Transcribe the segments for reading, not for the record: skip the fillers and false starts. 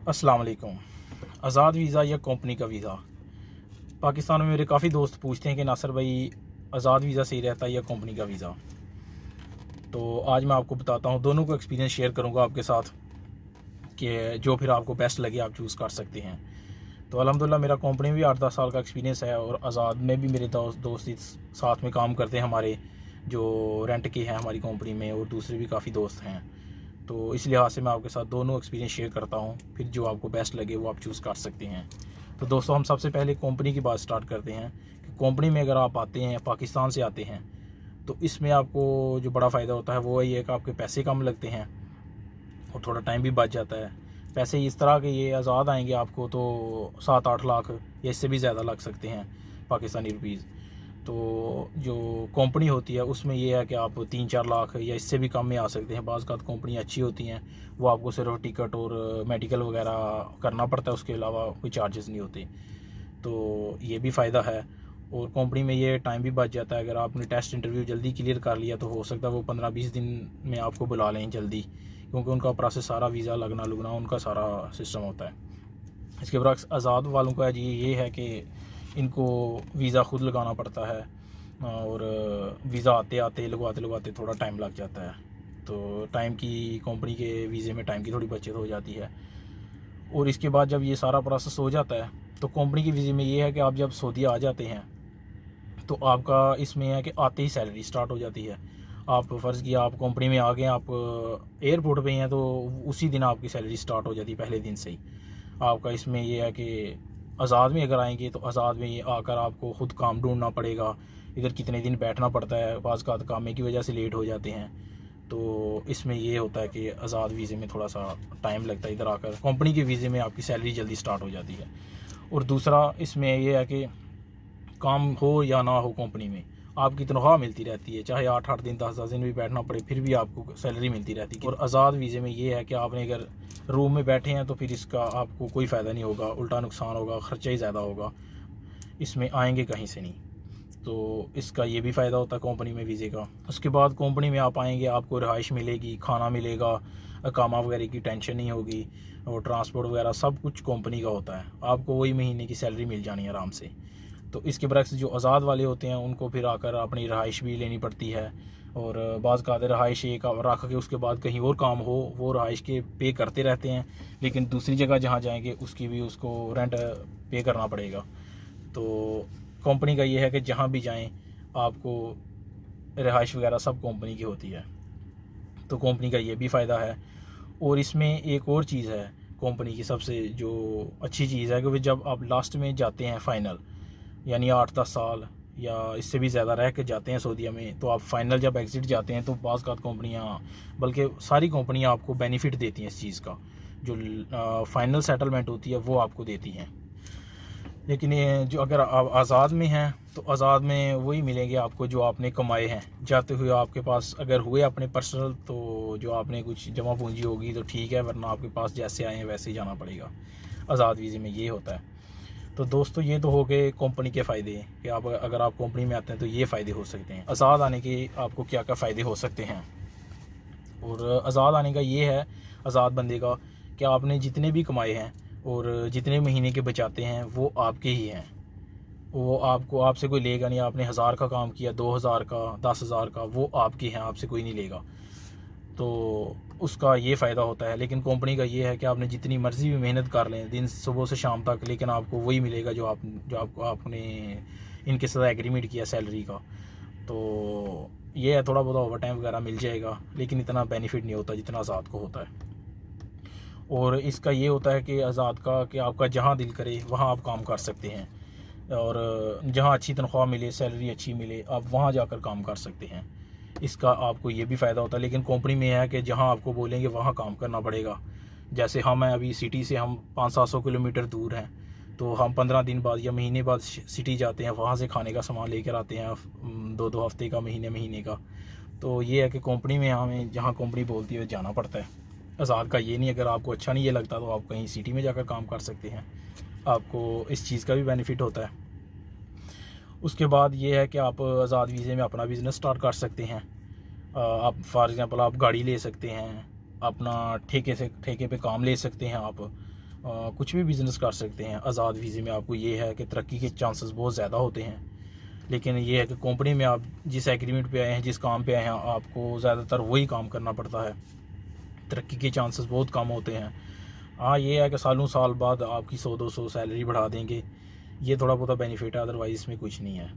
अस्सलाम वालेकुम। आज़ाद वीज़ा या कंपनी का वीज़ा। पाकिस्तान में मेरे काफ़ी दोस्त पूछते हैं कि नासिर भाई आज़ाद वीज़ा सही रहता है या कंपनी का वीज़ा। तो आज मैं आपको बताता हूँ, दोनों को एक्सपीरियंस शेयर करूँगा आपके साथ कि जो फिर आपको बेस्ट लगे आप चूज़ कर सकते हैं। तो अल्हम्दुलिल्लाह मेरा कंपनी में भी 8-10 साल का एक्सपीरियंस है और आज़ाद में भी मेरे दोस्त इस साथ में काम करते हैं, हमारे जो रेंट के हैं हमारी कंपनी में, और दूसरे भी काफ़ी दोस्त हैं। तो इस लिहाज से मैं आपके साथ दोनों एक्सपीरियंस शेयर करता हूँ, फिर जो आपको बेस्ट लगे वो आप चूज़ कर सकते हैं। तो दोस्तों, हम सबसे पहले कंपनी की बात स्टार्ट करते हैं कि कंपनी में अगर आप आते हैं, पाकिस्तान से आते हैं, तो इसमें आपको जो बड़ा फ़ायदा होता है वो ये है कि आपके पैसे कम लगते हैं और थोड़ा टाइम भी बच जाता है। पैसे इस तरह के ये आज़ाद आएंगे आपको तो 7-8 लाख या इससे भी ज़्यादा लग सकते हैं पाकिस्तानी रुपीज़। तो जो कंपनी होती है उसमें ये है कि आप 3-4 लाख या इससे भी कम में आ सकते हैं। बाज़ कंपनी अच्छी होती हैं, वो आपको सिर्फ टिकट और मेडिकल वगैरह करना पड़ता है, उसके अलावा कोई चार्जेस नहीं होते। तो ये भी फ़ायदा है। और कंपनी में ये टाइम भी बच जाता है। अगर आपने टेस्ट इंटरव्यू जल्दी क्लियर कर लिया तो हो सकता है वो 15-20 दिन में आपको बुला लें जल्दी, क्योंकि उनका प्रोसेस सारा वीज़ा लगना लुगना उनका सारा सिस्टम होता है। इसके बाद आज़ाद वालों का जी ये है कि इनको वीज़ा ख़ुद लगाना पड़ता है और वीज़ा आते आते लगवाते थोड़ा टाइम लग जाता है। तो टाइम की कंपनी के वीज़े में टाइम की थोड़ी बचत हो जाती है। और इसके बाद जब ये सारा प्रोसेस हो जाता है तो कंपनी के वीज़े में ये है कि आप जब सऊदी आ जाते हैं तो आपका इसमें है कि आते ही सैलरी स्टार्ट हो जाती है। आप फ़र्ज़ किया आप कंपनी में आ गए, आप एयरपोर्ट पे हैं, तो उसी दिन आपकी सैलरी स्टार्ट हो जाती है, पहले दिन से ही। आपका इसमें ये है कि आज़ाद में अगर आएंगे तो आज़ाद में आकर आपको ख़ुद काम ढूंढना पड़ेगा। इधर कितने दिन बैठना पड़ता है, बाज़ का काम की वजह से लेट हो जाते हैं। तो इसमें ये होता है कि आज़ाद वीज़े में थोड़ा सा टाइम लगता है। इधर आकर कंपनी के वीज़े में आपकी सैलरी जल्दी स्टार्ट हो जाती है। और दूसरा इसमें यह है कि काम हो या ना हो, कंपनी में आपकी तनख्वाह मिलती रहती है। चाहे 8-8 दिन 10-10 दिन भी बैठना पड़े फिर भी आपको सैलरी मिलती रहती है। और आज़ाद वीज़े में ये है कि आपने अगर रूम में बैठे हैं तो फिर इसका आपको कोई फ़ायदा नहीं होगा, उल्टा नुकसान होगा, ख़र्चा ही ज़्यादा होगा, इसमें आएंगे कहीं से नहीं। तो इसका ये भी फ़ायदा होता है कंपनी में वीज़े का। उसके बाद कंपनी में आप आएंगे, आपको रिहाइश मिलेगी, खाना मिलेगा, अकामा वगैरह की टेंशन नहीं होगी, और ट्रांसपोर्ट वगैरह सब कुछ कंपनी का होता है। आपको वही महीने की सैलरी मिल जानी है आराम से। तो इसके बरक्स जो आज़ाद वाले होते हैं उनको फिर आकर अपनी रहाइश भी लेनी पड़ती है, और बाज़ का रहाइश एक रख के उसके बाद कहीं और काम हो वो रहाइश के पे करते रहते हैं, लेकिन दूसरी जगह जहाँ जाएंगे उसकी भी उसको रेंट पे करना पड़ेगा। तो कंपनी का ये है कि जहाँ भी जाएं आपको रहाइश वगैरह सब कंपनी की होती है। तो कंपनी का ये भी फ़ायदा है। और इसमें एक और चीज़ है कंपनी की, सबसे जो अच्छी चीज़ है कि जब आप लास्ट में जाते हैं फ़ाइनल, यानी 8-10 साल या इससे भी ज़्यादा रह के जाते हैं सऊदीया में, तो आप फ़ाइनल जब एग्ज़िट जाते हैं तो बाज़ कंपनियाँ, बल्कि सारी कंपनियाँ आपको बेनिफिट देती हैं इस चीज़ का। जो फ़ाइनल सेटलमेंट होती है वो आपको देती हैं। लेकिन ये जो अगर आप आज़ाद में हैं तो आज़ाद में वही मिलेंगे आपको जो आपने कमाए हैं। जाते हुए आपके पास अगर हुए अपने पर्सनल, तो जो आपने कुछ जमा पूंजी होगी तो ठीक है, वरना आपके पास जैसे आए हैं वैसे ही जाना पड़ेगा। आज़ाद वीज़े में ये होता है। तो दोस्तों, ये तो हो गए कंपनी के फ़ायदे कि आप अगर आप कंपनी में आते हैं तो ये फ़ायदे हो सकते हैं। आज़ाद आने के आपको क्या क्या फ़ायदे हो सकते हैं। और आज़ाद आने का ये है आज़ाद बंदे का कि आपने जितने भी कमाए हैं और जितने महीने के बचाते हैं वो आपके ही हैं। वो आपको आपसे कोई लेगा नहीं। आपने 1000 का काम किया, 2000 का, 10,000 का, वो आपके हैं, आपसे कोई नहीं लेगा। तो उसका ये फ़ायदा होता है। लेकिन कंपनी का ये है कि आपने जितनी मर्ज़ी भी मेहनत कर लें दिन सुबह से शाम तक, लेकिन आपको वही मिलेगा जो आपको आपने इनके साथ एग्रीमेंट किया सैलरी का। तो ये है, थोड़ा बहुत ओवर टाइम वगैरह मिल जाएगा, लेकिन इतना बेनिफिट नहीं होता जितना आज़ाद को होता है। और इसका ये होता है कि आज़ाद का कि आपका जहाँ दिल करे वहाँ आप काम कर सकते हैं, और जहाँ अच्छी तनख्वाह मिले, सैलरी अच्छी मिले, आप वहाँ जाकर काम कर सकते हैं। इसका आपको ये भी फ़ायदा होता है। लेकिन कंपनी में है कि जहाँ आपको बोलेंगे वहाँ काम करना पड़ेगा। जैसे हम हैं अभी सिटी से हम 500-700 किलोमीटर दूर हैं, तो हम 15 दिन बाद या महीने बाद सिटी जाते हैं, वहाँ से खाने का सामान लेकर आते हैं 2-2 हफ्ते का, महीने का। तो ये है कि कंपनी में हमें जहाँ कंपनी बोलती है जाना पड़ता है। आज़ाद का ये नहीं, अगर आपको अच्छा नहीं ये लगता तो आप कहीं सिटी में जाकर काम कर सकते हैं, आपको इस चीज़ का भी बेनिफिट होता है। उसके बाद ये है कि आप आज़ाद वीज़े में अपना बिज़नेस स्टार्ट कर सकते हैं। आप फॉर एग्ज़ाम्पल आप गाड़ी ले सकते हैं, अपना ठेके पे काम ले सकते हैं आप, कुछ भी बिज़नेस कर सकते हैं। आज़ाद वीज़े में आपको ये है कि तरक्की के चांसेस बहुत ज़्यादा होते हैं, लेकिन ये है कि कंपनी में आप जिस एग्रीमेंट पे आए हैं, जिस काम पे आए हैं, आपको ज़्यादातर वही काम करना पड़ता है। तरक्की के चांसेस बहुत कम होते हैं। हाँ, ये है कि सालों साल बाद आपकी 100-200 सैलरी बढ़ा देंगे, ये थोड़ा बहुत बेनिफिट है, अदरवाइज़ इसमें कुछ नहीं है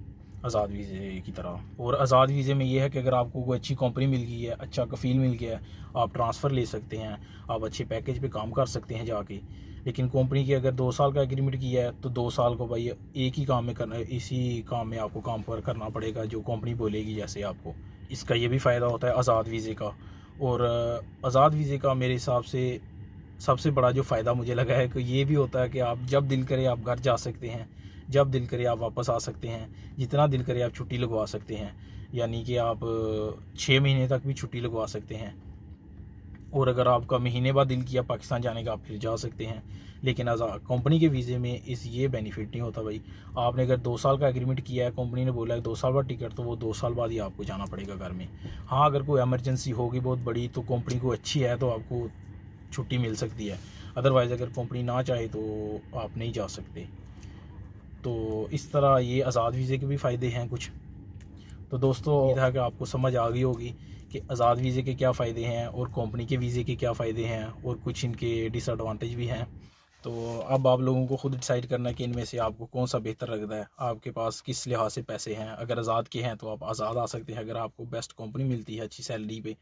आज़ाद वीज़े की तरह। और आज़ाद वीज़े में ये है कि अगर आपको कोई अच्छी कंपनी मिल गई है, अच्छा कफ़ील मिल गया है, आप ट्रांसफ़र ले सकते हैं, आप अच्छे पैकेज पे काम कर सकते हैं जाके। लेकिन कंपनी की अगर 2 साल का एग्रीमेंट किया है तो 2 साल को भाई एक ही काम में करना, इसी काम में आपको काम पर करना पड़ेगा जो कंपनी बोलेगी जैसे आपको। इसका ये भी फ़ायदा होता है आज़ाद वीज़े का। और आज़ाद वीज़े का मेरे हिसाब से सबसे बड़ा जो फ़ायदा मुझे लगा है कि ये भी होता है कि आप जब दिल करे आप घर जा सकते हैं, जब दिल करे आप वापस आ सकते हैं, जितना दिल करे आप छुट्टी लगवा सकते हैं। यानी कि आप 6 महीने तक भी छुट्टी लगवा सकते हैं। और अगर आपका महीने बाद दिल किया पाकिस्तान जाने का, आप फिर जा सकते हैं। लेकिन कंपनी के वीज़े में ये बेनिफिट नहीं होता भाई। आपने अगर 2 साल का एग्रीमेंट किया है, कंपनी ने बोला है 2 साल बाद टिकट, तो वो 2 साल बाद ही आपको जाना पड़ेगा घर में। हाँ, अगर कोई इमरजेंसी होगी बहुत बड़ी तो कंपनी को अच्छी है तो आपको छुट्टी मिल सकती है, अदरवाइज़ अगर कंपनी ना चाहे तो आप नहीं जा सकते। तो इस तरह ये आज़ाद वीज़े के भी फ़ायदे हैं कुछ। तो दोस्तों, उम्मीद है कि आपको समझ आ गई होगी कि आज़ाद वीज़े के क्या फ़ायदे हैं और कंपनी के वीज़े के क्या फ़ायदे हैं, और कुछ इनके डिसएडवांटेज भी हैं। तो अब आप लोगों को खुद डिसाइड करना है कि इनमें से आपको कौन सा बेहतर लगता है, आपके पास किस लिहाज से पैसे हैं। अगर आज़ाद के हैं तो आप आज़ाद आ सकते हैं, अगर आपको बेस्ट कंपनी मिलती है अच्छी सैलरी पे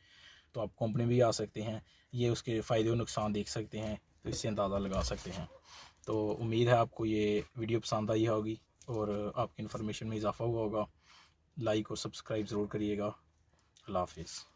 तो आप कंपनी भी आ सकते हैं। ये उसके फ़ायदे और नुकसान देख सकते हैं, तो इससे अंदाज़ा लगा सकते हैं। तो उम्मीद है आपको ये वीडियो पसंद आई होगी और आपकी इन्फॉर्मेशन में इजाफ़ा हुआ होगा। लाइक और सब्सक्राइब ज़रूर करिएगा। अल्लाह हाफ़िज़।